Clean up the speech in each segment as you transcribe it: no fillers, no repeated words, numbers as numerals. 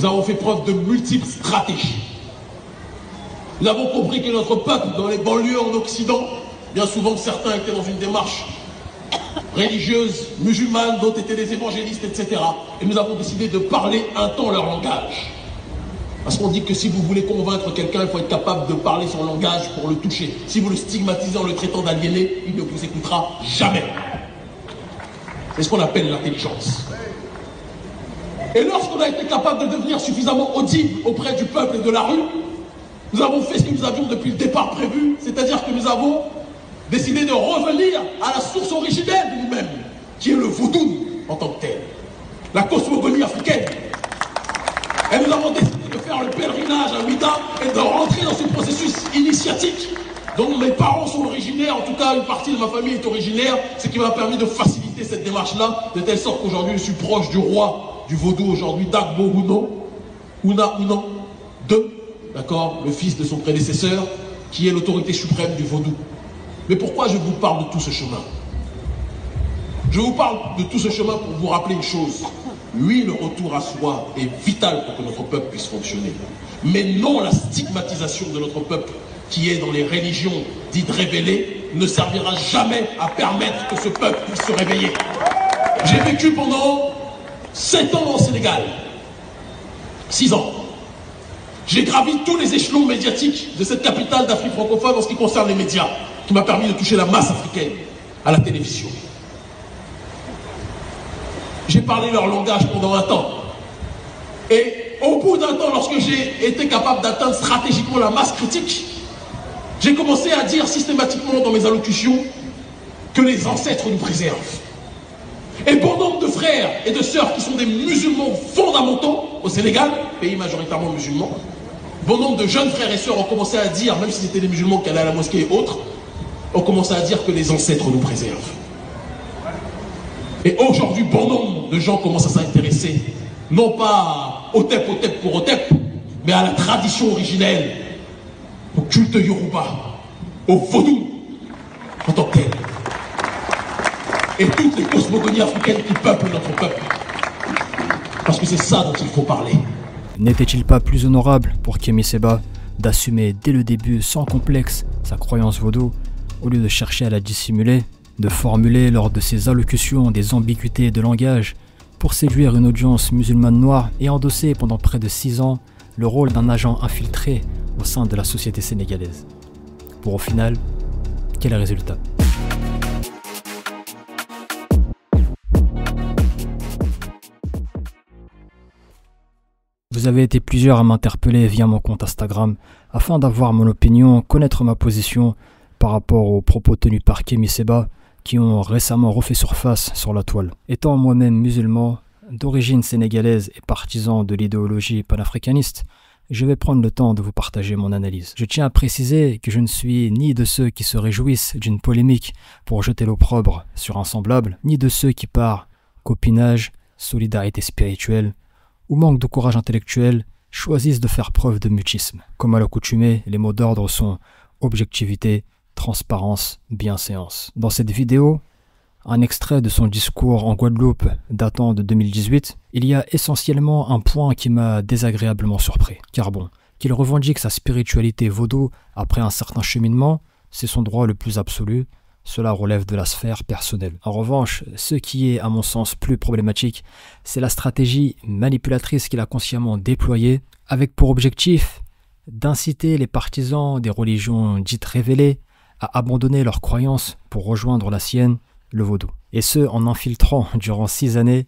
nous avons fait preuve de multiples stratégies. Nous avons compris que notre peuple, dans les banlieues en Occident, bien souvent certains étaient dans une démarche religieuse, musulmane, d'autres étaient des évangélistes, etc. Et nous avons décidé de parler un temps leur langage. Parce qu'on dit que si vous voulez convaincre quelqu'un, il faut être capable de parler son langage pour le toucher. Si vous le stigmatisez en le traitant d'aliéné, il ne vous écoutera jamais. C'est ce qu'on appelle l'intelligence. Et lorsqu'on a été capable de devenir suffisamment audible auprès du peuple et de la rue, nous avons fait ce que nous avions depuis le départ prévu, c'est-à-dire que nous avons décidé de revenir à la source originelle de nous-mêmes, qui est le vaudou en tant que tel, la cosmogonie africaine. Et nous avons décidé de faire le pèlerinage à Ouida et de rentrer dans ce processus initiatique dont mes parents sont originaires, en tout cas une partie de ma famille est originaire, ce qui m'a permis de faciliter cette démarche-là, de telle sorte qu'aujourd'hui je suis proche du roi du vaudou aujourd'hui, Dagbo Una Unan II, d'accord, le fils de son prédécesseur, qui est l'autorité suprême du vaudou. Mais pourquoi je vous parle de tout ce chemin? Je vous parle de tout ce chemin pour vous rappeler une chose. Oui, le retour à soi est vital pour que notre peuple puisse fonctionner. Mais non, la stigmatisation de notre peuple, qui est dans les religions dites révélées, ne servira jamais à permettre que ce peuple puisse se réveiller. J'ai vécu pendant 7 ans au Sénégal. 6 ans. J'ai gravi tous les échelons médiatiques de cette capitale d'Afrique francophone en ce qui concerne les médias, qui m'a permis de toucher la masse africaine à la télévision. J'ai parlé leur langage pendant un temps. Et au bout d'un temps, lorsque j'ai été capable d'atteindre stratégiquement la masse critique, j'ai commencé à dire systématiquement dans mes allocutions que les ancêtres nous préservent. Et bon nombre de frères et de sœurs qui sont des musulmans fondamentaux au Sénégal, pays majoritairement musulman, bon nombre de jeunes frères et sœurs ont commencé à dire, même si c'était des musulmans qui allaient à la mosquée et autres, ont commencé à dire que les ancêtres nous préservent. Et aujourd'hui, bon nombre de gens commencent à s'intéresser, non pas au Otep pour Otep, mais à la tradition originelle, au culte Yoruba, au vaudou, en tant que tel. Et toutes les cosmogonies africaines qui peuplent notre peuple. Parce que c'est ça dont il faut parler. N'était-il pas plus honorable pour Kémy Séba d'assumer dès le début sans complexe sa croyance vaudou, au lieu de chercher à la dissimuler, de formuler lors de ses allocutions des ambiguïtés de langage pour séduire une audience musulmane noire et endosser pendant près de 6 ans le rôle d'un agent infiltré au sein de la société sénégalaise. Pour au final, quel résultat? Vous avez été plusieurs à m'interpeller via mon compte Instagram afin d'avoir mon opinion, connaître ma position par rapport aux propos tenus par Kémy Séba qui ont récemment refait surface sur la toile. Étant moi-même musulman, d'origine sénégalaise et partisan de l'idéologie panafricaniste, je vais prendre le temps de vous partager mon analyse. Je tiens à préciser que je ne suis ni de ceux qui se réjouissent d'une polémique pour jeter l'opprobre sur un semblable, ni de ceux qui par copinage, solidarité spirituelle ou manque de courage intellectuel choisissent de faire preuve de mutisme. Comme à l'accoutumée, les mots d'ordre sont objectivité, transparence, bienséance. Dans cette vidéo, un extrait de son discours en Guadeloupe datant de 2018, il y a essentiellement un point qui m'a désagréablement surpris. Car bon, qu'il revendique sa spiritualité vaudou après un certain cheminement, c'est son droit le plus absolu, cela relève de la sphère personnelle. En revanche, ce qui est à mon sens plus problématique, c'est la stratégie manipulatrice qu'il a consciemment déployée, avec pour objectif d'inciter les partisans des religions dites révélées à abandonner leurs croyances pour rejoindre la sienne, le vaudou. Et ce, en infiltrant durant 6 années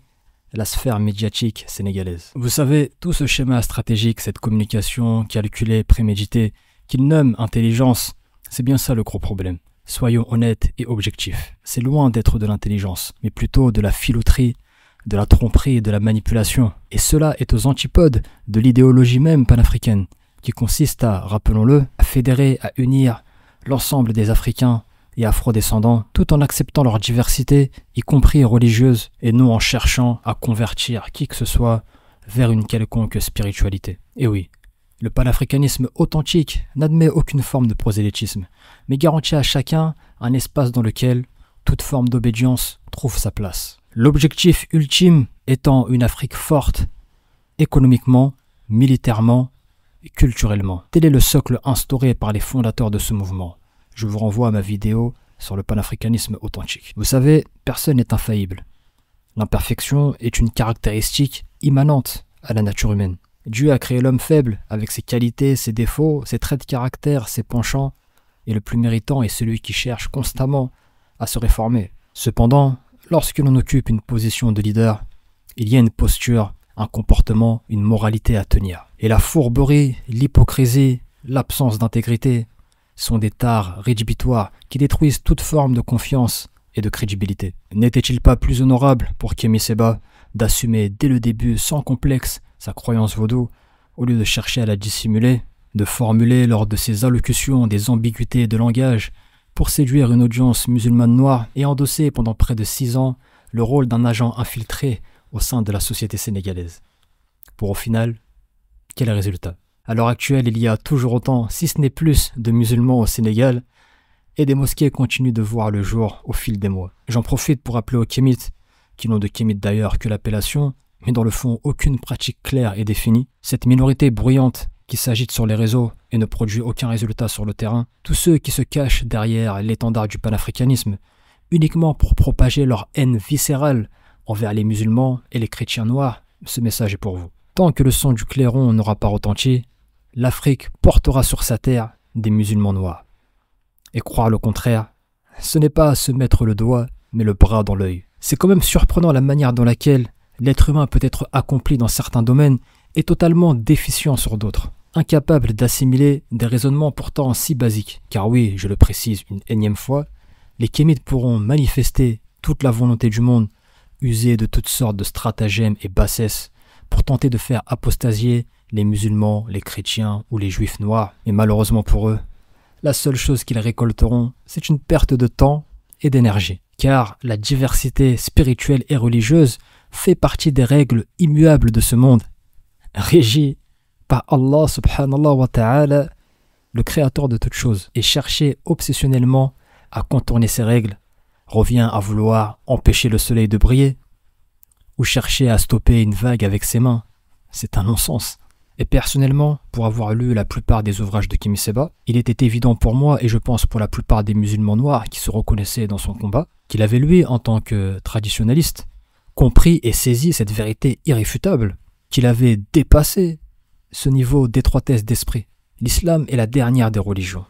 la sphère médiatique sénégalaise. Vous savez, tout ce schéma stratégique, cette communication calculée, préméditée, qu'il nomme intelligence, c'est bien ça le gros problème. Soyons honnêtes et objectifs. C'est loin d'être de l'intelligence, mais plutôt de la filouterie, de la tromperie et de la manipulation. Et cela est aux antipodes de l'idéologie même panafricaine, qui consiste à, rappelons-le, à fédérer, à unir l'ensemble des Africains et afro-descendants, tout en acceptant leur diversité, y compris religieuse, et non en cherchant à convertir qui que ce soit vers une quelconque spiritualité. Et oui, le panafricanisme authentique n'admet aucune forme de prosélytisme, mais garantit à chacun un espace dans lequel toute forme d'obédience trouve sa place. L'objectif ultime étant une Afrique forte, économiquement, militairement et culturellement. Tel est le socle instauré par les fondateurs de ce mouvement. Je vous renvoie à ma vidéo sur le panafricanisme authentique. Vous savez, personne n'est infaillible. L'imperfection est une caractéristique immanente à la nature humaine. Dieu a créé l'homme faible avec ses qualités, ses défauts, ses traits de caractère, ses penchants, et le plus méritant est celui qui cherche constamment à se réformer. Cependant, lorsque l'on occupe une position de leader, il y a une posture, un comportement, une moralité à tenir. Et la fourberie, l'hypocrisie, l'absence d'intégrité sont des tares rédhibitoires qui détruisent toute forme de confiance et de crédibilité. N'était-il pas plus honorable pour Kémy Séba d'assumer dès le début sans complexe sa croyance vaudou au lieu de chercher à la dissimuler, de formuler lors de ses allocutions des ambiguïtés de langage pour séduire une audience musulmane noire et endosser pendant près de 6 ans le rôle d'un agent infiltré au sein de la société sénégalaise. Pour au final, quel résultat? À l'heure actuelle, il y a toujours autant, si ce n'est plus, de musulmans au Sénégal et des mosquées continuent de voir le jour au fil des mois. J'en profite pour appeler aux kémites, qui n'ont de kémite d'ailleurs que l'appellation, mais dans le fond aucune pratique claire et définie, cette minorité bruyante qui s'agite sur les réseaux et ne produit aucun résultat sur le terrain, tous ceux qui se cachent derrière l'étendard du panafricanisme, uniquement pour propager leur haine viscérale envers les musulmans et les chrétiens noirs, ce message est pour vous. Tant que le son du clairon n'aura pas retenti, l'Afrique portera sur sa terre des musulmans noirs. Et croire le contraire, ce n'est pas se mettre le doigt, mais le bras dans l'œil. C'est quand même surprenant la manière dans laquelle l'être humain peut être accompli dans certains domaines et totalement déficient sur d'autres. Incapable d'assimiler des raisonnements pourtant si basiques. Car oui, je le précise une énième fois, les kémites pourront manifester toute la volonté du monde, user de toutes sortes de stratagèmes et bassesses pour tenter de faire apostasier les musulmans, les chrétiens ou les juifs noirs. Et malheureusement pour eux, la seule chose qu'ils récolteront, c'est une perte de temps et d'énergie. Car la diversité spirituelle et religieuse fait partie des règles immuables de ce monde, régies par Allah subhanallah wa ta'ala, le créateur de toutes choses. Et chercher obsessionnellement à contourner ces règles revient à vouloir empêcher le soleil de briller ou chercher à stopper une vague avec ses mains. C'est un non-sens. Et personnellement, pour avoir lu la plupart des ouvrages de Kémy Séba, il était évident pour moi, et je pense pour la plupart des musulmans noirs qui se reconnaissaient dans son combat, qu'il avait lui, en tant que traditionnaliste, compris et saisi cette vérité irréfutable, qu'il avait dépassé ce niveau d'étroitesse d'esprit. L'islam est la dernière des religions,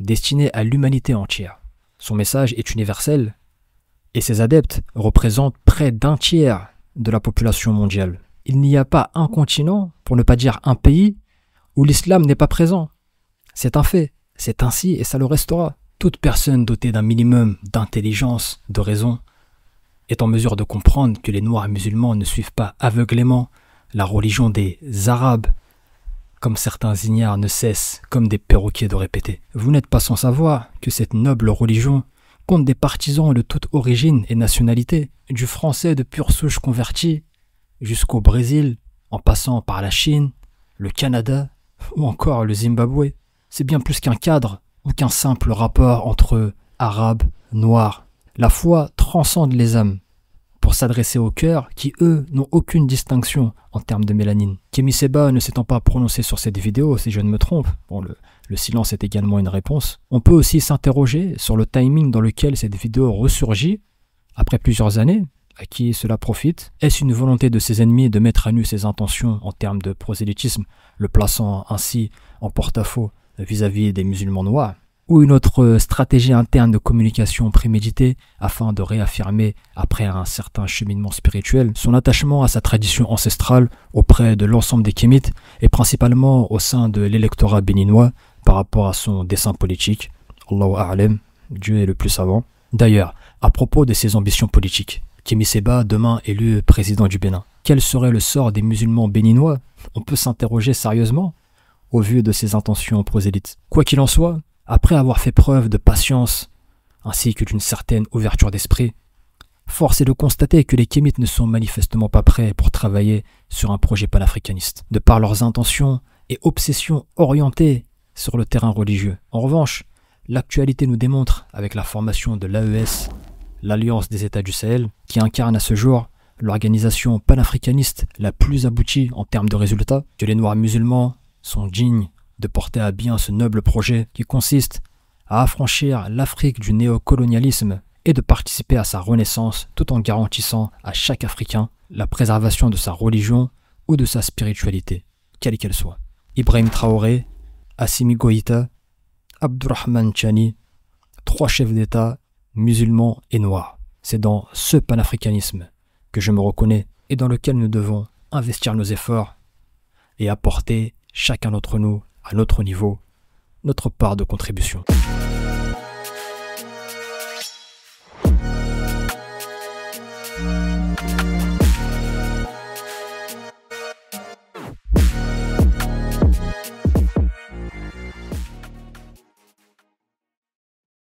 destinée à l'humanité entière. Son message est universel, et ses adeptes représentent près d'un tiers de la population mondiale. Il n'y a pas un continent, pour ne pas dire un pays, où l'islam n'est pas présent. C'est un fait, c'est ainsi et ça le restera. Toute personne dotée d'un minimum d'intelligence, de raison, est en mesure de comprendre que les noirs musulmans ne suivent pas aveuglément la religion des Arabes, comme certains ignares ne cessent, comme des perroquets, de répéter. Vous n'êtes pas sans savoir que cette noble religion compte des partisans de toute origine et nationalité, du français de pure souche converti, jusqu'au Brésil, en passant par la Chine, le Canada ou encore le Zimbabwe. C'est bien plus qu'un cadre ou qu'un simple rapport entre arabes, noirs. La foi transcende les âmes pour s'adresser aux cœurs qui, eux, n'ont aucune distinction en termes de mélanine. Kémy Séba ne s'étant pas prononcé sur cette vidéo, si je ne me trompe, bon, le silence est également une réponse. On peut aussi s'interroger sur le timing dans lequel cette vidéo ressurgit après plusieurs années. À qui cela profite? Est-ce une volonté de ses ennemis de mettre à nu ses intentions en termes de prosélytisme, le plaçant ainsi en porte-à-faux vis-à-vis des musulmans noirs? Ou une autre stratégie interne de communication préméditée afin de réaffirmer, après un certain cheminement spirituel, son attachement à sa tradition ancestrale auprès de l'ensemble des kémites et principalement au sein de l'électorat béninois par rapport à son dessein politique? Allahu a'lam, Dieu est le plus savant. D'ailleurs, à propos de ses ambitions politiques, Kémy Séba, demain élu président du Bénin. Quel serait le sort des musulmans béninois? On peut s'interroger sérieusement au vu de ses intentions prosélytes. Quoi qu'il en soit, après avoir fait preuve de patience ainsi que d'une certaine ouverture d'esprit, force est de constater que les kémites ne sont manifestement pas prêts pour travailler sur un projet panafricaniste, de par leurs intentions et obsessions orientées sur le terrain religieux. En revanche, l'actualité nous démontre, avec la formation de l'AES, l'Alliance des États du Sahel, qui incarne à ce jour l'organisation panafricaniste la plus aboutie en termes de résultats, que les Noirs musulmans sont dignes de porter à bien ce noble projet qui consiste à affranchir l'Afrique du néocolonialisme et de participer à sa renaissance tout en garantissant à chaque Africain la préservation de sa religion ou de sa spiritualité, quelle qu'elle soit. Ibrahim Traoré, Assimi Goïta, Abdourahmane Tchani, 3 chefs d'État musulmans et noirs. C'est dans ce panafricanisme que je me reconnais et dans lequel nous devons investir nos efforts et apporter chacun d'entre nous, à notre niveau, notre part de contribution.